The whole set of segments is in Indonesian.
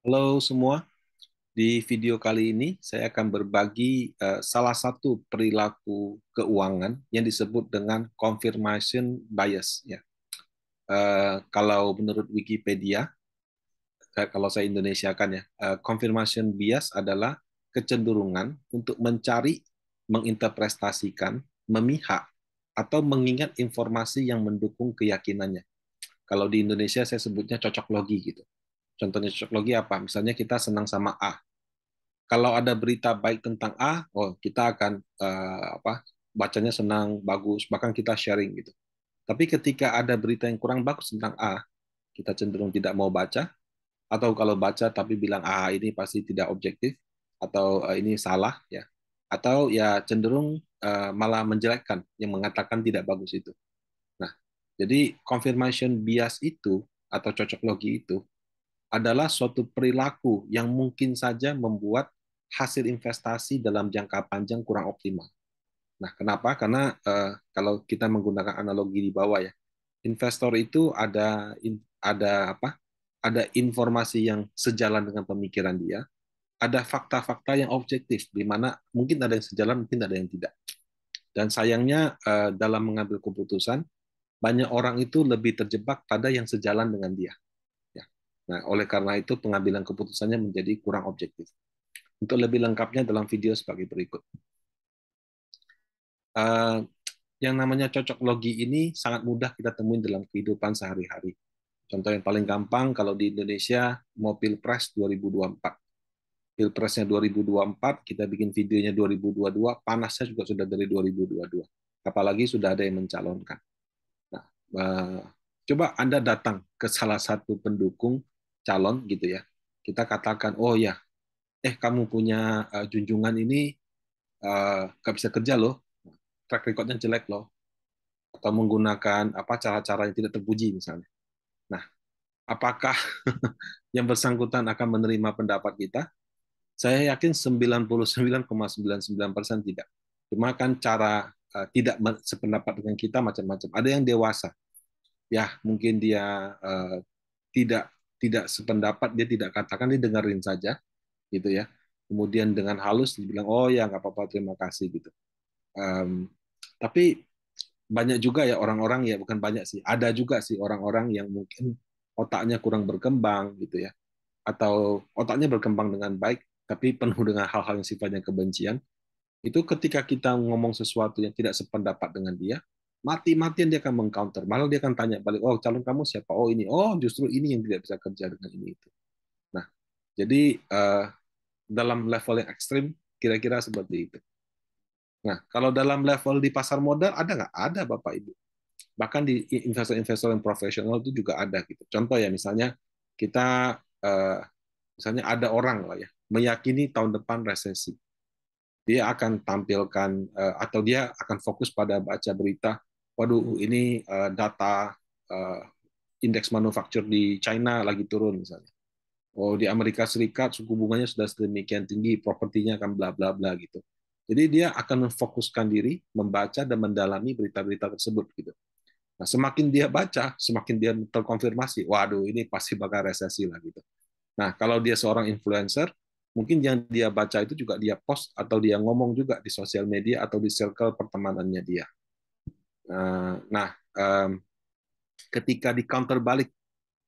Halo semua, di video kali ini saya akan berbagi salah satu perilaku keuangan yang disebut dengan confirmation bias. Ya. Kalau menurut Wikipedia, kalau saya Indonesiakan ya, confirmation bias adalah kecenderungan untuk mencari, menginterpretasikan, memihak, atau mengingat informasi yang mendukung keyakinannya. Kalau di Indonesia saya sebutnya cocok logi gitu. Contohnya cocok logi apa? Misalnya kita senang sama A, kalau ada berita baik tentang A, oh kita akan bacanya senang, bagus, bahkan kita sharing gitu. Tapi ketika ada berita yang kurang bagus tentang A, kita cenderung tidak mau baca, atau kalau baca tapi bilang ini pasti tidak objektif, atau ini salah ya, atau ya cenderung malah menjelekkan, yang mengatakan tidak bagus itu. Nah, jadi confirmation bias itu atau cocok logi itu adalah suatu perilaku yang mungkin saja membuat hasil investasi dalam jangka panjang kurang optimal. Nah, kenapa? Karena kalau kita menggunakan analogi di bawah ya, investor itu ada apa? Ada informasi yang sejalan dengan pemikiran dia, ada fakta-fakta yang objektif, di mana mungkin ada yang sejalan, mungkin ada yang tidak. Dan sayangnya dalam mengambil keputusan, banyak orang itu lebih terjebak pada yang sejalan dengan dia. Ya. Nah, oleh karena itu pengambilan keputusannya menjadi kurang objektif. Untuk lebih lengkapnya dalam video sebagai berikut. Uh, yang namanya cocok logi ini sangat mudah kita temuin dalam kehidupan sehari-hari. Contoh yang paling gampang kalau di Indonesia mau Pilpres 2024. Pilpresnya 2024, kita bikin videonya 2022, panasnya juga sudah dari 2022. Apalagi sudah ada yang mencalonkan. Nah, coba Anda datang ke salah satu pendukung calon gitu ya. Kita katakan, oh ya, kamu punya junjungan ini nggak bisa kerja loh, track recordnya jelek loh, atau menggunakan apa cara-cara yang tidak terpuji misalnya. Nah, apakah yang bersangkutan akan menerima pendapat kita? Saya yakin 99,99% tidak. Cuma kan cara tidak sependapat dengan kita macam-macam. Ada yang dewasa, ya mungkin dia tidak tidak sependapat, dia tidak katakan, dia dengerin saja, gitu ya. Kemudian dengan halus dibilang, oh ya nggak apa-apa, terima kasih gitu. Um, tapi banyak juga ya orang-orang, ya bukan banyak sih, ada juga sih orang-orang yang mungkin otaknya kurang berkembang gitu ya, atau otaknya berkembang dengan baik tapi penuh dengan hal-hal yang sifatnya kebencian. Itu ketika kita ngomong sesuatu yang tidak sependapat dengan dia, mati-matian dia akan mengcounter, malah dia akan tanya balik, oh calon kamu siapa, oh ini, oh justru ini yang tidak bisa kerja dengan ini itu. Nah, jadi dalam level yang ekstrim kira-kira seperti itu. Nah, kalau dalam level di pasar modal ada nggak? Ada Bapak Ibu. Bahkan di investor-investor yang profesional itu juga ada gitu. Contoh ya, misalnya kita misalnya ada orang lah ya meyakini tahun depan resesi. Dia akan tampilkan atau dia akan fokus pada baca berita, waduh ini data uh, indeks manufaktur di China lagi turun misalnya. Oh, di Amerika Serikat suku bunganya sudah sedemikian tinggi, propertinya akan bla bla bla gitu. Jadi dia akan memfokuskan diri membaca dan mendalami berita-berita tersebut gitu. Nah, semakin dia baca, semakin dia terkonfirmasi, waduh ini pasti bakal resesi lah gitu. Nah, kalau dia seorang influencer, mungkin yang dia baca itu juga dia post atau dia ngomong juga di sosial media atau di circle pertemanannya dia. Nah, ketika di counter balik,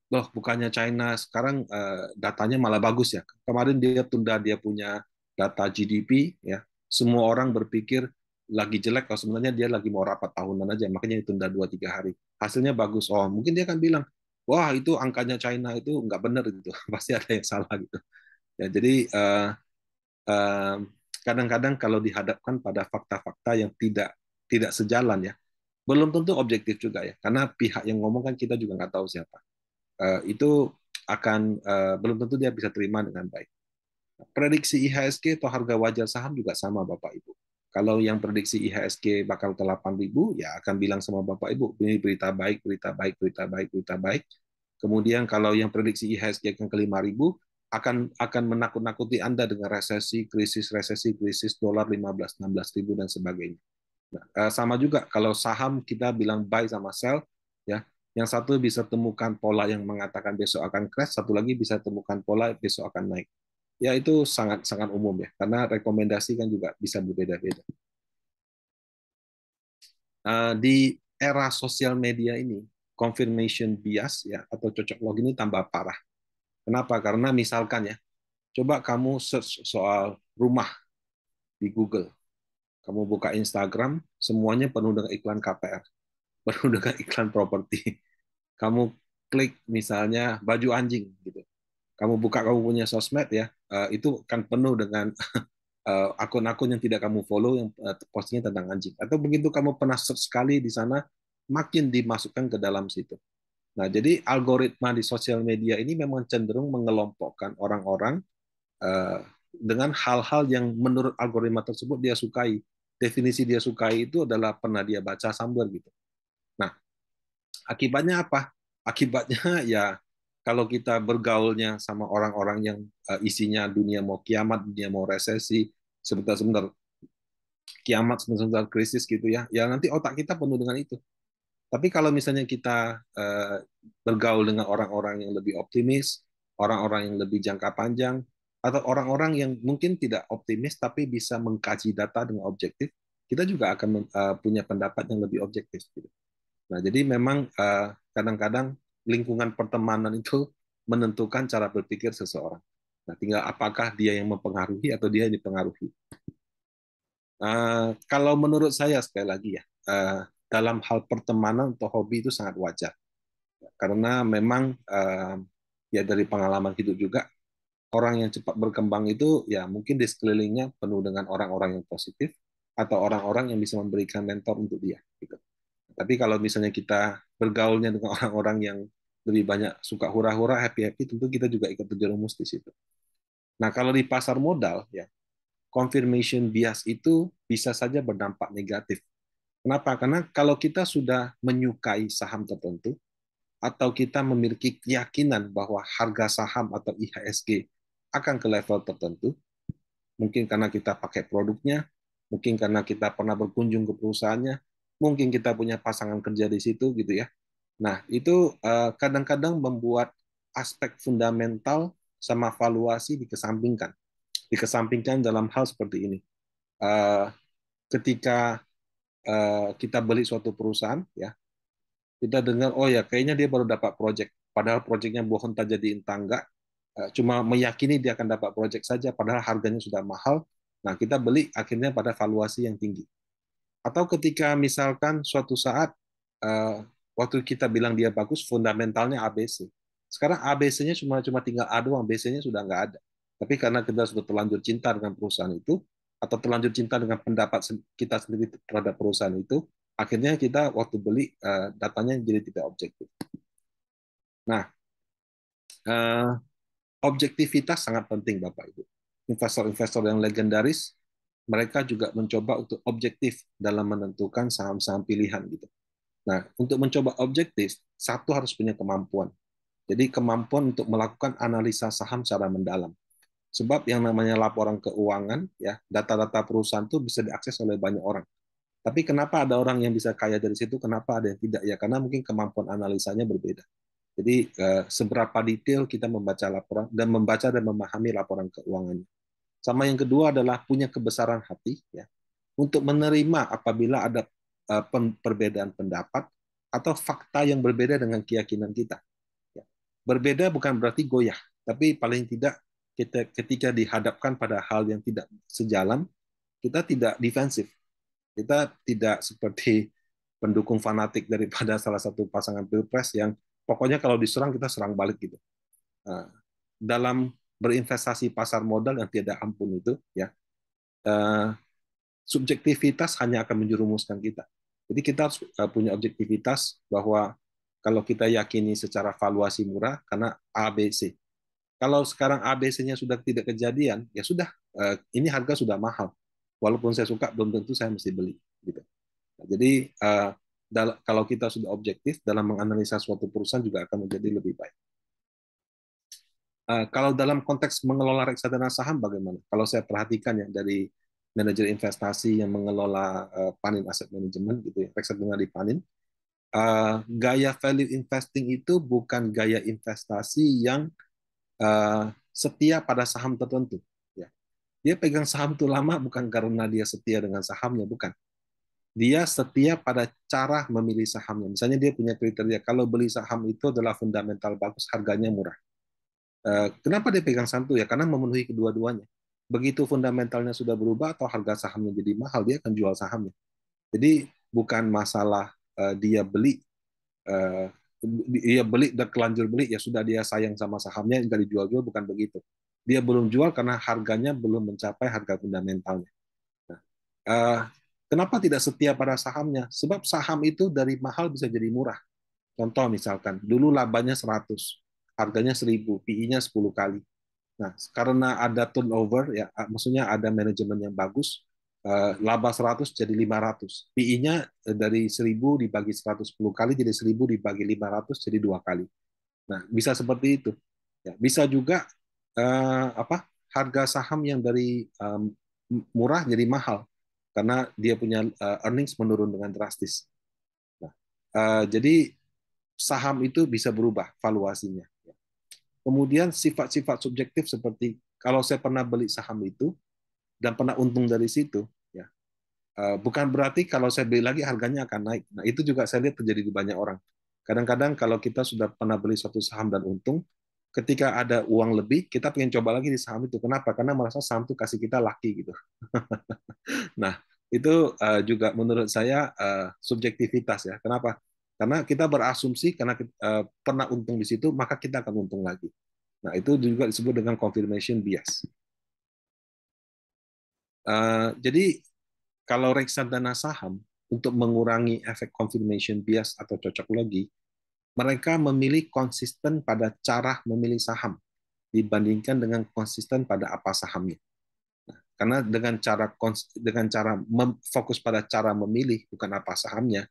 loh bukannya China sekarang datanya malah bagus ya. Kemarin dia tunda dia punya data GDP ya. Semua orang berpikir lagi jelek, kalau sebenarnya dia lagi mau rapat tahunan aja, makanya ditunda 2-3 hari. Hasilnya bagus. Oh, mungkin dia akan bilang, wah itu angkanya China itu nggak benar gitu. Pasti ada yang salah gitu. Ya, jadi eh, kadang-kadang kalau dihadapkan pada fakta-fakta yang tidak sejalan ya, belum tentu objektif juga ya, karena pihak yang ngomong kan kita juga nggak tahu siapa. Itu akan belum tentu dia bisa terima dengan baik. Prediksi IHSG atau harga wajar saham juga sama Bapak Ibu. Kalau yang prediksi IHSG bakal ke 8.000, ya akan bilang sama Bapak Ibu, ini berita baik, berita baik, berita baik, berita baik. Kemudian kalau yang prediksi IHSG akan ke 5.000, akan menakut-nakuti Anda dengan resesi, krisis dolar 15-16 ribu dan sebagainya. Nah, sama juga kalau saham kita bilang buy sama sell, ya Yang satu bisa temukan pola yang mengatakan besok akan crash, satu lagi bisa temukan pola besok akan naik. Ya itu sangat sangat umum ya, karena rekomendasi kan juga bisa berbeda-beda. Di era sosial media ini, confirmation bias ya atau cocok login ini tambah parah. Kenapa? Karena misalkan ya, coba kamu search soal rumah di Google, kamu buka Instagram, semuanya penuh dengan iklan KPR, penuh dengan iklan properti. Kamu klik misalnya baju anjing gitu. Kamu buka kamu punya sosmed ya, itu kan penuh dengan akun-akun yang tidak kamu follow yang postingnya tentang anjing. Atau begitu kamu pernah search sekali di sana, makin dimasukkan ke dalam situ. Nah, jadi algoritma di sosial media ini memang cenderung mengelompokkan orang-orang dengan hal-hal yang menurut algoritma tersebut dia sukai. Definisi dia sukai itu adalah pernah dia baca sambar gitu. Nah, akibatnya apa? Akibatnya ya kalau kita bergaulnya sama orang-orang yang isinya dunia mau kiamat, dunia mau resesi, sebentar-sebentar kiamat, sebentar krisis gitu ya, ya nanti otak kita penuh dengan itu. Tapi kalau misalnya kita bergaul dengan orang-orang yang lebih optimis, orang-orang yang lebih jangka panjang, atau orang-orang yang mungkin tidak optimis tapi bisa mengkaji data dengan objektif, kita juga akan punya pendapat yang lebih objektif. Gitu. Nah, jadi memang kadang-kadang lingkungan pertemanan itu menentukan cara berpikir seseorang. Nah, tinggal apakah dia yang mempengaruhi atau dia yang dipengaruhi. Kalau menurut saya sekali lagi ya, dalam hal pertemanan atau hobi itu sangat wajar karena memang ya dari pengalaman hidup juga orang yang cepat berkembang itu ya mungkin di sekelilingnya penuh dengan orang-orang yang positif atau orang-orang yang bisa memberikan mentor untuk dia gitu. Tapi kalau misalnya kita bergaulnya dengan orang-orang yang lebih banyak suka hura-hura, happy-happy, tentu kita juga ikut terjerumus di situ. Nah, kalau di pasar modal ya confirmation bias itu bisa saja berdampak negatif. Kenapa? Karena kalau kita sudah menyukai saham tertentu, atau kita memiliki keyakinan bahwa harga saham atau IHSG akan ke level tertentu, mungkin karena kita pakai produknya, mungkin karena kita pernah berkunjung ke perusahaannya, mungkin kita punya pasangan kerja di situ gitu ya. Nah, itu kadang-kadang membuat aspek fundamental sama valuasi dikesampingkan. Dikesampingkan dalam hal seperti ini. Eh, Ketika kita beli suatu perusahaan, ya kita dengar oh ya kayaknya dia baru dapat project padahal projectnya bohong tak jadi entah enggak, cuma meyakini dia akan dapat project saja padahal harganya sudah mahal. Nah, kita beli akhirnya pada valuasi yang tinggi. Atau ketika misalkan suatu saat eh, waktu kita bilang dia bagus fundamentalnya ABC, sekarang ABC-nya cuma cuma tinggal A doang, BC-nya sudah nggak ada. Tapi karena kita sudah terlanjur cinta dengan perusahaan itu atau terlanjur cinta dengan pendapat kita sendiri terhadap perusahaan itu, akhirnya kita waktu beli datanya jadi tidak objektif. Nah, eh, objektivitas sangat penting Bapak Ibu. Investor-investor yang legendaris mereka juga mencoba untuk objektif dalam menentukan saham-saham pilihan gitu. Nah, untuk mencoba objektif, satu harus punya kemampuan. Jadi kemampuan untuk melakukan analisa saham secara mendalam. Sebab yang namanya laporan keuangan, ya data-data perusahaan itu bisa diakses oleh banyak orang. Tapi kenapa ada orang yang bisa kaya dari situ, kenapa ada yang tidak? Ya karena mungkin kemampuan analisanya berbeda. Jadi seberapa detail kita membaca laporan dan membaca dan memahami laporan keuangannya. Sama yang kedua adalah punya kebesaran hati ya untuk menerima apabila ada perbedaan pendapat atau fakta yang berbeda dengan keyakinan kita. Ya. Berbeda bukan berarti goyah, tapi paling tidak kita ketika dihadapkan pada hal yang tidak sejalan, kita tidak defensif. Kita tidak seperti pendukung fanatik daripada salah satu pasangan pilpres yang pokoknya kalau diserang kita serang balik gitu. Nah, dalam berinvestasi pasar modal yang tiada ampun itu, ya subjektivitas hanya akan menjerumuskan kita. Jadi kita harus punya objektivitas bahwa kalau kita yakini secara valuasi murah karena ABC. Kalau sekarang ABC-nya sudah tidak kejadian, ya sudah ini harga sudah mahal. Walaupun saya suka belum tentu saya mesti beli gitu. Nah, jadi kalau kita sudah objektif dalam menganalisa suatu perusahaan juga akan menjadi lebih baik. Kalau dalam konteks mengelola reksadana saham bagaimana? Kalau saya perhatikan ya dari manajer investasi yang mengelola Panin Asset Management gitu ya, reksadana di Panin, Gaya value investing itu bukan gaya investasi yang setia pada saham tertentu. Ya. Dia pegang saham itu lama bukan karena dia setia dengan sahamnya, bukan. Dia setia pada cara memilih sahamnya. Misalnya dia punya kriteria, kalau beli saham itu adalah fundamental bagus, harganya murah. Kenapa dia pegang saham itu? Ya karena memenuhi kedua-duanya. Begitu fundamentalnya sudah berubah atau harga sahamnya jadi mahal, dia akan jual sahamnya. Jadi bukan masalah dia beli, uh, dia beli dan kelanjur beli, ya sudah dia sayang sama sahamnya, nggak dijual-jual, bukan begitu. Dia belum jual karena harganya belum mencapai harga fundamentalnya. Nah, uh, kenapa tidak setia pada sahamnya? Sebab saham itu dari mahal bisa jadi murah. Contoh misalkan, dulu labanya 100, harganya 1000, PI-nya 10 kali. Nah, karena ada turnover, ya maksudnya ada manajemen yang bagus, laba 100 jadi 500. PI-nya dari 1000 dibagi 110 kali jadi 1000 dibagi 500 jadi 2 kali. Nah, bisa seperti itu. Ya, bisa juga harga saham yang dari murah jadi mahal karena dia punya earnings menurun dengan drastis. Nah, jadi saham itu bisa berubah valuasinya. Kemudian sifat-sifat subjektif seperti kalau saya pernah beli saham itu dan pernah untung dari situ, ya bukan berarti kalau saya beli lagi harganya akan naik. Nah itu juga saya lihat terjadi di banyak orang. Kadang-kadang kalau kita sudah pernah beli suatu saham dan untung, ketika ada uang lebih, kita pengen coba lagi di saham itu. Kenapa? Karena merasa saham itu kasih kita laki gitu. Nah itu juga menurut saya subjektivitas ya. Kenapa? Karena kita berasumsi karena kita, pernah untung di situ, maka kita akan untung lagi. Nah, itu juga disebut dengan confirmation bias. Jadi, kalau reksadana saham, untuk mengurangi efek confirmation bias atau cocok logi, mereka memilih konsisten pada cara memilih saham dibandingkan dengan konsisten pada apa sahamnya. Karena dengan cara fokus pada cara memilih bukan apa sahamnya,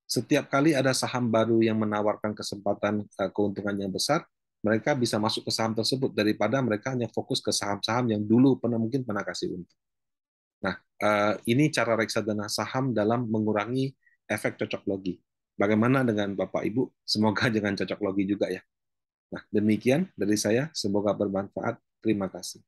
setiap kali ada saham baru yang menawarkan kesempatan keuntungan yang besar, mereka bisa masuk ke saham tersebut daripada mereka hanya fokus ke saham-saham yang dulu mungkin pernah kasih untung. Nah, ini cara reksadana saham dalam mengurangi efek cocok logi. Bagaimana dengan Bapak Ibu? Semoga jangan cocok logi juga ya. Nah, demikian dari saya. Semoga bermanfaat. Terima kasih.